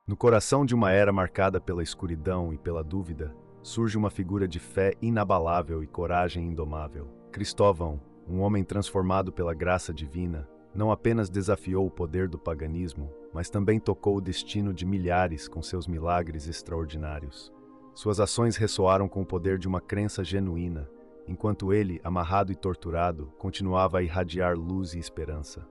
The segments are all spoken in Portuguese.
No coração de uma era marcada pela escuridão e pela dúvida, surge uma figura de fé inabalável e coragem indomável. Cristóvão, um homem transformado pela graça divina, não apenas desafiou o poder do paganismo, mas também tocou o destino de milhares com seus milagres extraordinários. Suas ações ressoaram com o poder de uma crença genuína, enquanto ele, amarrado e torturado, continuava a irradiar luz e esperança.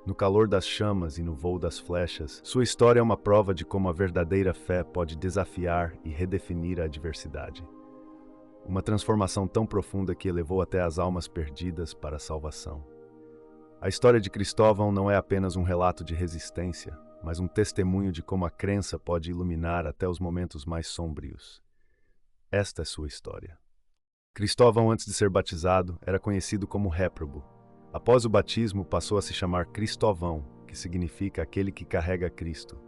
No calor das chamas e no voo das flechas, sua história é uma prova de como a verdadeira fé pode desafiar e redefinir a adversidade. Uma transformação tão profunda que elevou até as almas perdidas para a salvação. A história de Cristóvão não é apenas um relato de resistência, mas um testemunho de como a crença pode iluminar até os momentos mais sombrios. Esta é sua história. Cristóvão, antes de ser batizado, era conhecido como réprobo. Após o batismo, passou a se chamar Cristóvão, que significa aquele que carrega Cristo.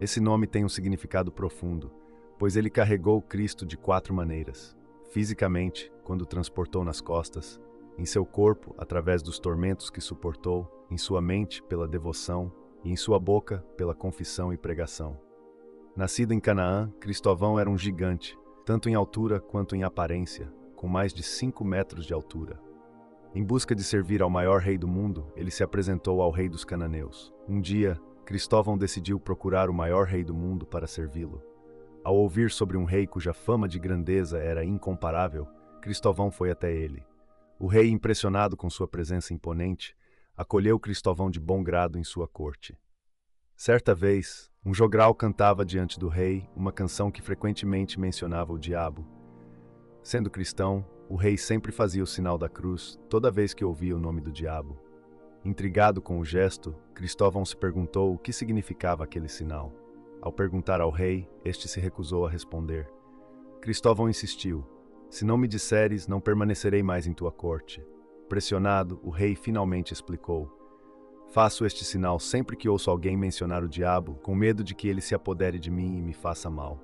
Esse nome tem um significado profundo, pois ele carregou Cristo de 4 maneiras: fisicamente, quando o transportou nas costas; em seu corpo, através dos tormentos que suportou; em sua mente, pela devoção; e em sua boca, pela confissão e pregação. Nascido em Canaã, Cristóvão era um gigante, tanto em altura quanto em aparência, com mais de 5 metros de altura. Em busca de servir ao maior rei do mundo, ele se apresentou ao rei dos cananeus. Um dia, Cristóvão decidiu procurar o maior rei do mundo para servi-lo. Ao ouvir sobre um rei cuja fama de grandeza era incomparável, Cristóvão foi até ele. O rei, impressionado com sua presença imponente, acolheu Cristóvão de bom grado em sua corte. Certa vez, um jogral cantava diante do rei uma canção que frequentemente mencionava o diabo. Sendo cristão, o rei sempre fazia o sinal da cruz toda vez que ouvia o nome do diabo. Intrigado com o gesto, Cristóvão se perguntou o que significava aquele sinal. Ao perguntar ao rei, este se recusou a responder. Cristóvão insistiu: "Se não me disseres, não permanecerei mais em tua corte." Pressionado, o rei finalmente explicou: "Faço este sinal sempre que ouço alguém mencionar o diabo, com medo de que ele se apodere de mim e me faça mal."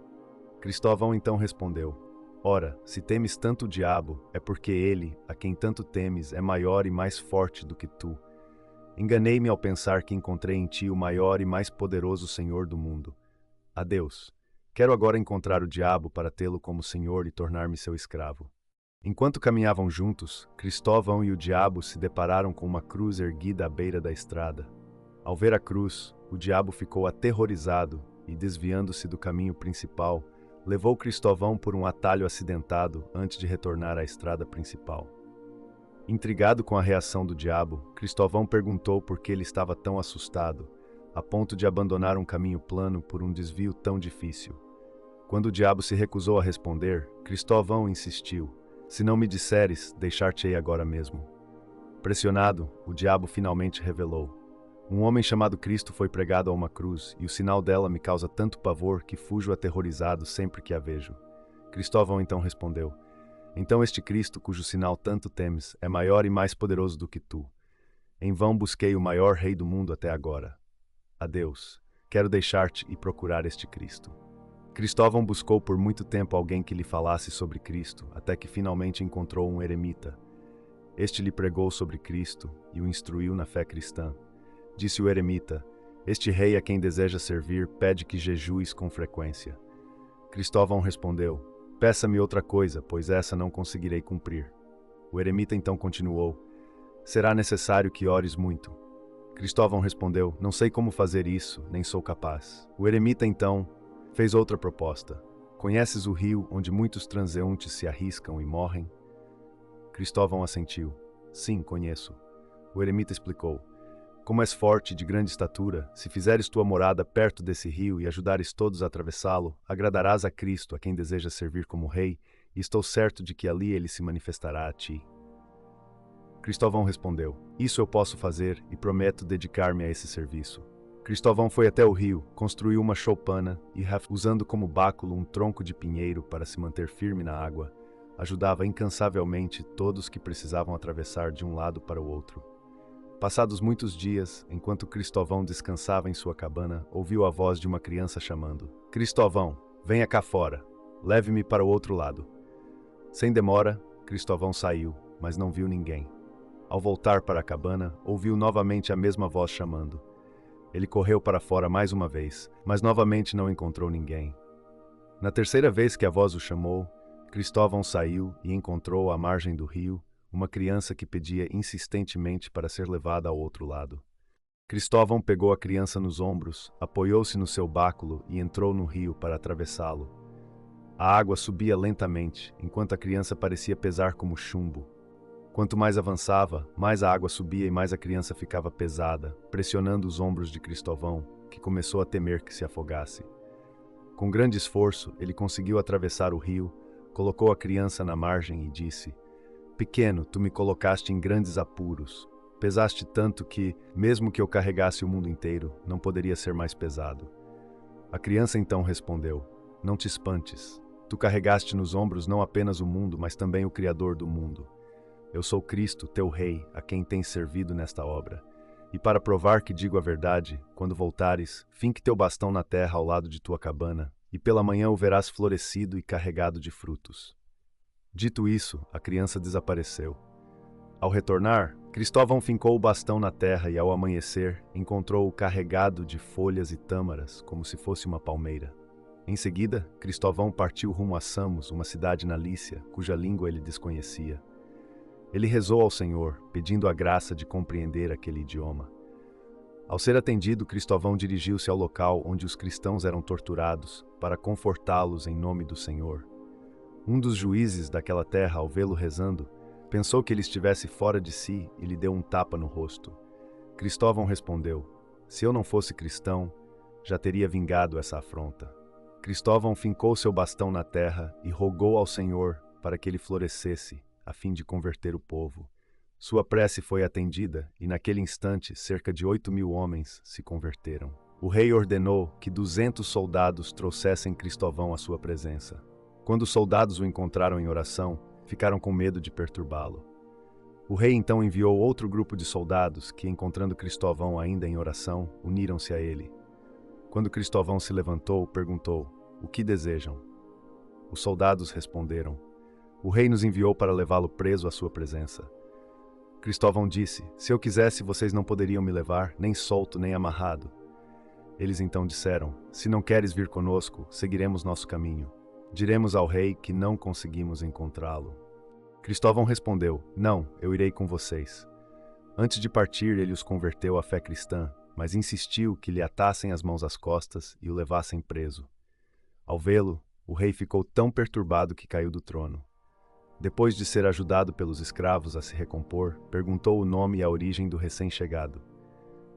Cristóvão então respondeu: "Ora, se temes tanto o diabo, é porque ele, a quem tanto temes, é maior e mais forte do que tu. Enganei-me ao pensar que encontrei em ti o maior e mais poderoso Senhor do mundo. Adeus. Quero agora encontrar o diabo para tê-lo como Senhor e tornar-me seu escravo." Enquanto caminhavam juntos, Cristóvão e o diabo se depararam com uma cruz erguida à beira da estrada. Ao ver a cruz, o diabo ficou aterrorizado e, desviando-se do caminho principal, levou Cristóvão por um atalho acidentado antes de retornar à estrada principal. Intrigado com a reação do diabo, Cristóvão perguntou por que ele estava tão assustado, a ponto de abandonar um caminho plano por um desvio tão difícil. Quando o diabo se recusou a responder, Cristóvão insistiu: "Se não me disseres, deixar-te-ei agora mesmo." Pressionado, o diabo finalmente revelou: "Um homem chamado Cristo foi pregado a uma cruz, e o sinal dela me causa tanto pavor que fujo aterrorizado sempre que a vejo." Cristóvão então respondeu: "Então este Cristo, cujo sinal tanto temes, é maior e mais poderoso do que tu. Em vão busquei o maior rei do mundo até agora. Adeus. Quero deixar-te e procurar este Cristo." Cristóvão buscou por muito tempo alguém que lhe falasse sobre Cristo, até que finalmente encontrou um eremita. Este lhe pregou sobre Cristo e o instruiu na fé cristã. Disse o eremita: "Este rei a quem deseja servir pede que jejues com frequência." Cristóvão respondeu: "Peça-me outra coisa, pois essa não conseguirei cumprir." O eremita então continuou: "Será necessário que ores muito." Cristóvão respondeu: "Não sei como fazer isso, nem sou capaz." O eremita então fez outra proposta: "Conheces o rio onde muitos transeuntes se arriscam e morrem?" Cristóvão assentiu: "Sim, conheço." O eremita explicou: "Como és forte e de grande estatura, se fizeres tua morada perto desse rio e ajudares todos a atravessá-lo, agradarás a Cristo, a quem desejas servir como rei, e estou certo de que ali ele se manifestará a ti." Cristóvão respondeu: "Isso eu posso fazer e prometo dedicar-me a esse serviço." Cristóvão foi até o rio, construiu uma choupana e, usando como báculo um tronco de pinheiro para se manter firme na água, ajudava incansavelmente todos que precisavam atravessar de um lado para o outro. Passados muitos dias, enquanto Cristóvão descansava em sua cabana, ouviu a voz de uma criança chamando: "Cristóvão, venha cá fora, leve-me para o outro lado." Sem demora, Cristóvão saiu, mas não viu ninguém. Ao voltar para a cabana, ouviu novamente a mesma voz chamando: Ele correu para fora mais uma vez, mas novamente não encontrou ninguém. Na terceira vez que a voz o chamou, Cristóvão saiu e encontrou à margem do rio uma criança que pedia insistentemente para ser levada ao outro lado. Cristóvão pegou a criança nos ombros, apoiou-se no seu báculo e entrou no rio para atravessá-lo. A água subia lentamente, enquanto a criança parecia pesar como chumbo. Quanto mais avançava, mais a água subia e mais a criança ficava pesada, pressionando os ombros de Cristóvão, que começou a temer que se afogasse. Com grande esforço, ele conseguiu atravessar o rio, colocou a criança na margem e disse: "Pequeno, tu me colocaste em grandes apuros. Pesaste tanto que, mesmo que eu carregasse o mundo inteiro, não poderia ser mais pesado." A criança então respondeu: "Não te espantes. Tu carregaste nos ombros não apenas o mundo, mas também o Criador do mundo. Eu sou Cristo, teu Rei, a quem tens servido nesta obra. E para provar que digo a verdade, quando voltares, finque teu bastão na terra ao lado de tua cabana, e pela manhã o verás florescido e carregado de frutos." Dito isso, a criança desapareceu. Ao retornar, Cristóvão fincou o bastão na terra e, ao amanhecer, encontrou-o carregado de folhas e tâmaras, como se fosse uma palmeira. Em seguida, Cristóvão partiu rumo a Samos, uma cidade na Lícia, cuja língua ele desconhecia. Ele rezou ao Senhor, pedindo a graça de compreender aquele idioma. Ao ser atendido, Cristóvão dirigiu-se ao local onde os cristãos eram torturados, para confortá-los em nome do Senhor. Um dos juízes daquela terra, ao vê-lo rezando, pensou que ele estivesse fora de si e lhe deu um tapa no rosto. Cristóvão respondeu: "Se eu não fosse cristão, já teria vingado essa afronta." Cristóvão fincou seu bastão na terra e rogou ao Senhor para que ele florescesse, a fim de converter o povo. Sua prece foi atendida e, naquele instante, cerca de 8.000 homens se converteram. O rei ordenou que 200 soldados trouxessem Cristóvão à sua presença. Quando os soldados o encontraram em oração, ficaram com medo de perturbá-lo. O rei então enviou outro grupo de soldados que, encontrando Cristóvão ainda em oração, uniram-se a ele. Quando Cristóvão se levantou, perguntou: "O que desejam?" Os soldados responderam: "O rei nos enviou para levá-lo preso à sua presença." Cristóvão disse: "Se eu quisesse, vocês não poderiam me levar, nem solto, nem amarrado." Eles então disseram: "Se não queres vir conosco, seguiremos nosso caminho. Diremos ao rei que não conseguimos encontrá-lo." Cristóvão respondeu: "Não, eu irei com vocês." Antes de partir, ele os converteu à fé cristã, mas insistiu que lhe atassem as mãos às costas e o levassem preso. Ao vê-lo, o rei ficou tão perturbado que caiu do trono. Depois de ser ajudado pelos escravos a se recompor, perguntou o nome e a origem do recém-chegado.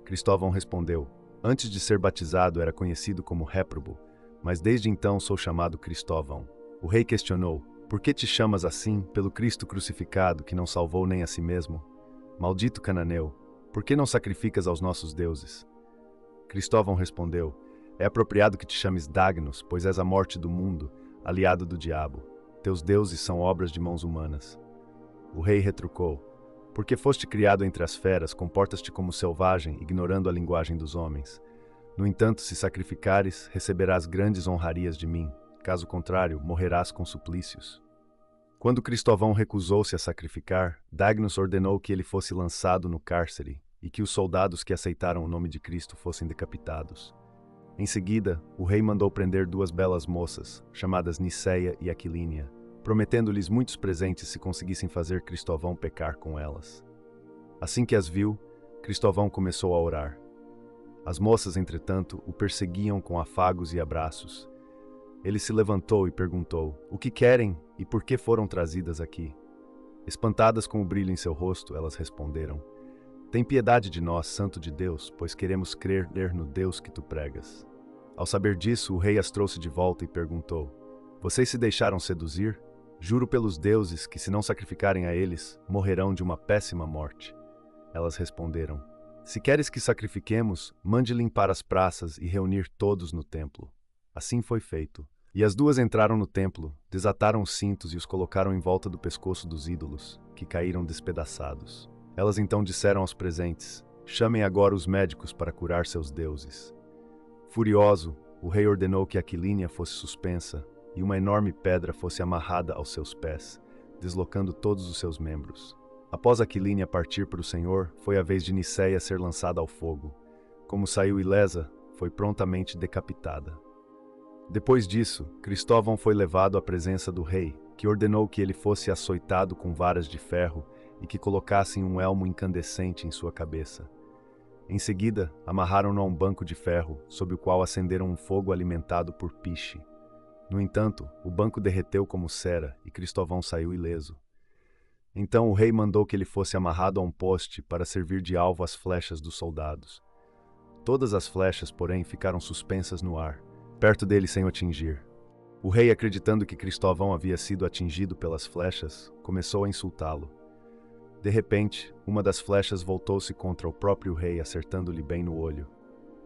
Cristóvão respondeu: "Antes de ser batizado era conhecido como Réprobo, mas desde então sou chamado Cristóvão." O rei questionou: "Por que te chamas assim, pelo Cristo crucificado, que não salvou nem a si mesmo? Maldito cananeu, por que não sacrificas aos nossos deuses?" Cristóvão respondeu: "É apropriado que te chames Dagnos, pois és a morte do mundo, aliado do diabo. Teus deuses são obras de mãos humanas." O rei retrucou: "Porque foste criado entre as feras, comportas-te como selvagem, ignorando a linguagem dos homens. No entanto, se sacrificares, receberás grandes honrarias de mim. Caso contrário, morrerás com suplícios." Quando Cristóvão recusou-se a sacrificar, Dagnos ordenou que ele fosse lançado no cárcere e que os soldados que aceitaram o nome de Cristo fossem decapitados. Em seguida, o rei mandou prender 2 belas moças, chamadas Niceia e Aquilínia, prometendo-lhes muitos presentes se conseguissem fazer Cristóvão pecar com elas. Assim que as viu, Cristóvão começou a orar. As moças, entretanto, o perseguiam com afagos e abraços. Ele se levantou e perguntou: "O que querem e por que foram trazidas aqui?" Espantadas com o brilho em seu rosto, elas responderam: "Tem piedade de nós, santo de Deus, pois queremos crer no Deus que tu pregas." Ao saber disso, o rei as trouxe de volta e perguntou: "Vocês se deixaram seduzir? Juro pelos deuses que, se não sacrificarem a eles, morrerão de uma péssima morte." Elas responderam: "Se queres que sacrifiquemos, mande limpar as praças e reunir todos no templo." Assim foi feito. E as 2 entraram no templo, desataram os cintos e os colocaram em volta do pescoço dos ídolos, que caíram despedaçados. Elas então disseram aos presentes: "Chamem agora os médicos para curar seus deuses." Furioso, o rei ordenou que Aquilínia fosse suspensa e uma enorme pedra fosse amarrada aos seus pés, deslocando todos os seus membros. Após Aquilínia partir para o Senhor, foi a vez de Niceia ser lançada ao fogo. como saiu ilesa, foi prontamente decapitada. Depois disso, Cristóvão foi levado à presença do rei, que ordenou que ele fosse açoitado com varas de ferro e que colocassem um elmo incandescente em sua cabeça. Em seguida, amarraram-no a um banco de ferro, sob o qual acenderam um fogo alimentado por piche. No entanto, o banco derreteu como cera e Cristóvão saiu ileso. Então o rei mandou que ele fosse amarrado a um poste para servir de alvo às flechas dos soldados. Todas as flechas, porém, ficaram suspensas no ar, perto dele sem o atingir. O rei, acreditando que Cristóvão havia sido atingido pelas flechas, começou a insultá-lo. De repente, uma das flechas voltou-se contra o próprio rei, acertando-lhe bem no olho.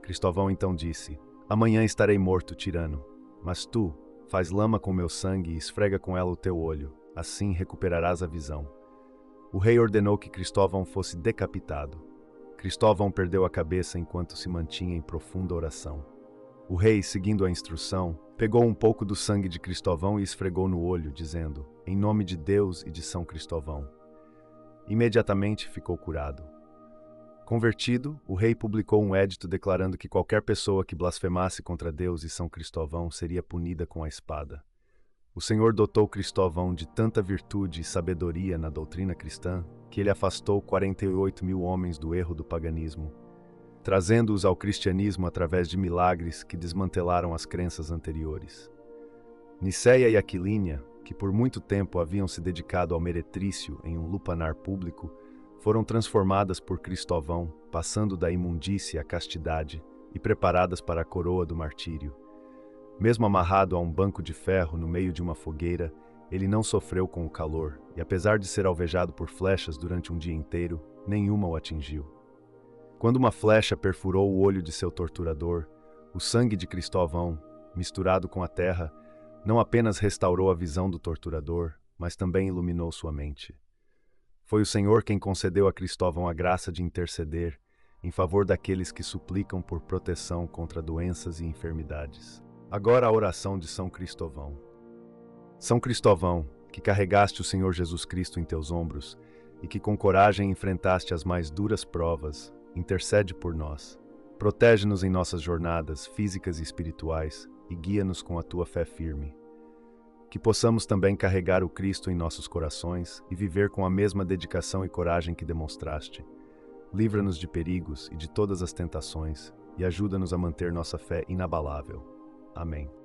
Cristóvão então disse: "Amanhã estarei morto, tirano, mas tu, faz lama com meu sangue e esfrega com ela o teu olho, assim recuperarás a visão." O rei ordenou que Cristóvão fosse decapitado. Cristóvão perdeu a cabeça enquanto se mantinha em profunda oração. O rei, seguindo a instrução, pegou um pouco do sangue de Cristóvão e esfregou no olho, dizendo: "Em nome de Deus e de São Cristóvão." Imediatamente ficou curado. Convertido, o rei publicou um édito declarando que qualquer pessoa que blasfemasse contra Deus e São Cristóvão seria punida com a espada. O Senhor dotou Cristóvão de tanta virtude e sabedoria na doutrina cristã que ele afastou 48.000 homens do erro do paganismo, trazendo-os ao cristianismo através de milagres que desmantelaram as crenças anteriores. Nicéia e Aquilínia, que por muito tempo haviam se dedicado ao meretrício em um lupanar público, foram transformadas por Cristóvão, passando da imundície à castidade e preparadas para a coroa do martírio. Mesmo amarrado a um banco de ferro no meio de uma fogueira, ele não sofreu com o calor e, apesar de ser alvejado por flechas durante um dia inteiro, nenhuma o atingiu. Quando uma flecha perfurou o olho de seu torturador, o sangue de Cristóvão, misturado com a terra, não apenas restaurou a visão do torturador, mas também iluminou sua mente. Foi o Senhor quem concedeu a Cristóvão a graça de interceder em favor daqueles que suplicam por proteção contra doenças e enfermidades. Agora a oração de São Cristóvão. São Cristóvão, que carregaste o Senhor Jesus Cristo em teus ombros e que com coragem enfrentaste as mais duras provas, intercede por nós. Protege-nos em nossas jornadas físicas e espirituais e guia-nos com a tua fé firme. Que possamos também carregar o Cristo em nossos corações e viver com a mesma dedicação e coragem que demonstraste. Livra-nos de perigos e de todas as tentações e ajuda-nos a manter nossa fé inabalável. Amém.